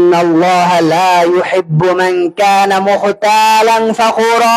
ইন্নাল্লাহা লা ইউহিব্বু মান কানা মুখতালান ফাখুরা,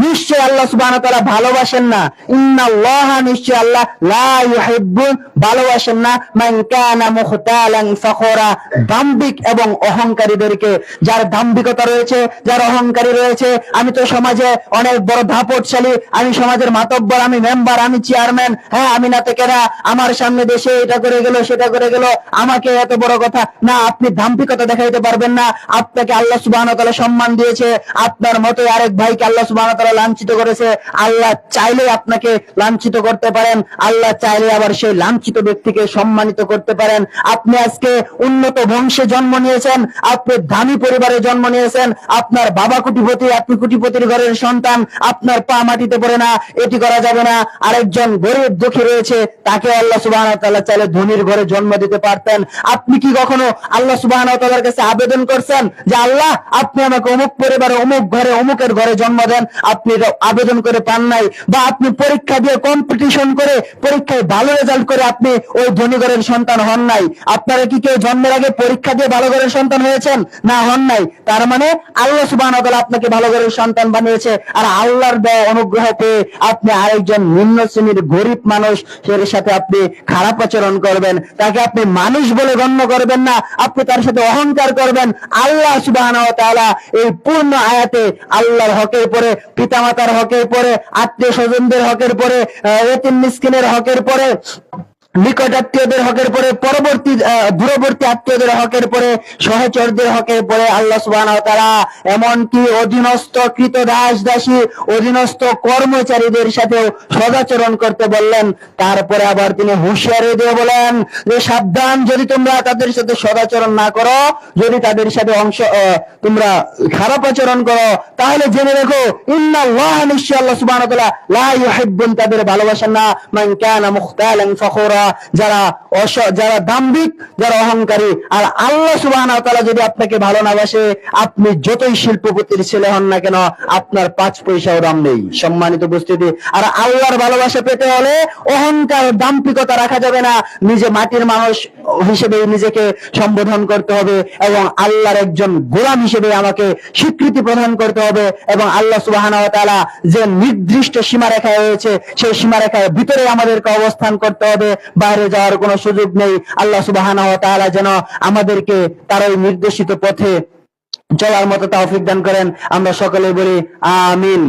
নিশ্চয় আল্লাহ সুবহানাহু ওয়া তাআলা ভালোবাসেন না, ইন্নাল্লাহা নিশ্চয় আল্লাহ, লা ইউহিব্বু ভালোবাসেন না, মান কানা মুখতালান ফাখুরা দাম্ভিক এবং অহংকারীদেরকে। যার দাম্ভিকতা রয়েছে, যার অহংকারী রয়েছে, আমি তো সমাজে অনেক বড় দাপটশালী, আমি সমাজের মাতব্বর, আমি মেম্বার, আমি চেয়ারম্যান, হ্যাঁ আমি না থেকে না, আমার সামনে দেশে এটা করে গেল সেটা করে গেল, আমাকে এত বড় কথা না। আপনি দাম্ভিকতা দেখাইতে পারবেন না। আপনাকে আল্লাহ সুবহানাহু ওয়া তাআলা সম্মান দিয়েছে, আপনার মতো আরেক ভাইকে আল্লাহ সুবহানাহু ওয়া তাআলা লাঞ্ছিত করেছে। আল্লাহ চাইলে আপনাকে লাঞ্ছিত করতে পারেন, আল্লাহ চাইলে আবার সেই লাঞ্ছিত ব্যক্তিকে সম্মানিত করতে পারেন। আপনি আজকে উন্নত বংশে জন্ম নিয়েছেন, আপনি দামি পরিবারে জন্ম নিয়েছেন, আপনার বাবা কোটিপতি, আপনি কোটিপতির ঘরের সন্তান, আপনার পা মাটিতে পড়ে না, এটি করা যাবে না। আরেকজন গরিব দুঃখী রয়েছে, তাকে আল্লাহ সুবহানাহু ওয়া তাআলা চাইলে ধনীর ঘরে জন্ম দিতে পারতেন। আপনি কি কখনো আল্লাহ সুবহানাহু ওয়া তাআলার কাছে আবেদন করছেন যে আল্লাহ আপনি আমাকে অমুক পরিবারে অমুক ঘরে অমুকের ঘরে জন্ম দেন? আপনি এটা আবেদন করে পান নাই। বা আপনি পরীক্ষা দিয়ে কম্পিটিশন করে পরীক্ষায় ভালো রেজাল্ট করে আপনি ওই ধনী ঘরের সন্তান হন নাই। আপনারা কি কেউ জন্মের আগে পরীক্ষা দিয়ে ভালো ঘরের সন্তান হয়েছেন? না, হন নাই। তার মানে আল্লাহ সুবহানাহু ওয়া তাআলা আপনাকে ভালো ঘরের সন্তান বানিয়েছে, আর আল্লাহর দেওয়া অনুগ্রহ পেয়ে আপনি আরেকজন নিম্ন শ্রেণীর গরিব মানুষ এর সাথে আপনি খারাপ আচরণ করবেন, তাকে আপনি মানুষ বলে গণ্য করবেন না, আপনি তার সাথে অহংকার করবেন। আল্লাহ সুবহানাহু ওয়া তাআলা এই পূর্ণ আয়াতে আল্লাহর হকের পরে, পিতামাতার হকের পরে, আত্মীয় স্বজনদের হকের পরে, এতিম মিসকিনের হকের পরে, নিকট আত্মীয়দের হকের পরে, পরবর্তী দূরবর্তী আত্মীয়দের হকের পরে, সহচরদের হকের পরে আল্লাহ সুবহানাহু ওয়া তাআলা এমনকি অধীনস্থ কৃত দাস দাসী, অধীনস্থ কর্মচারীদের সাথেও সদাচরণ করতে বললেন। তারপরে আবার তিনি হুঁশিয়ারি দিয়ে বলেন যে সাবধান, যদি তোমরা তাদের সাথে সদাচরণ না করো, যদি তাদের সাথে তোমরা খারাপ আচরণ করো, তাহলে জেনে রেখো ইন্নাল্লাহা নিশ্চয় আল্লাহ সুবহানাহু ওয়া তাআলা লা ইউহিব্বুন তাদের ভালোবাসেন না, মান কানা মুখতালান ফাখুরা যারা দাম্ভিক, যারা অহংকারী। আর আল্লাহ সুবহানাহু ওয়া তাআলা যদি আপনাকে ভালো না বাসে, আপনি যতই শিল্পপতির ছেলে হন না কেন, আপনার 5 পয়সাও দাম নেই। সম্মানিত উপস্থিতি, আর আল্লাহর ভালোবাসা পেতে হলে অহংকার, দাম্ভিকতা রাখা যাবে না। নিজে মাটির মানুষ হিসেবে নিজেকে সম্বোধন করতে হবে এবং আল্লাহর একজন গোলাম হিসেবে আমাকে স্বীকৃতি প্রদান করতে হবে। এবং আল্লাহ সুবহানাহু ওয়া তাআলা যে নির্দিষ্ট সীমারেখা রয়েছে, সেই সীমারেখার ভিতরে আমাদেরকে অবস্থান করতে হবে, বাইরে যাওয়ার কোনো সুযোগ নেই। আল্লাহ সুবহানাহু ওয়া তাআলা যেন আমাদেরকে তার ওই নির্দেশিত পথে চলার মতো তৌফিক দান করেন। আমরা সকলে বলি আমিন।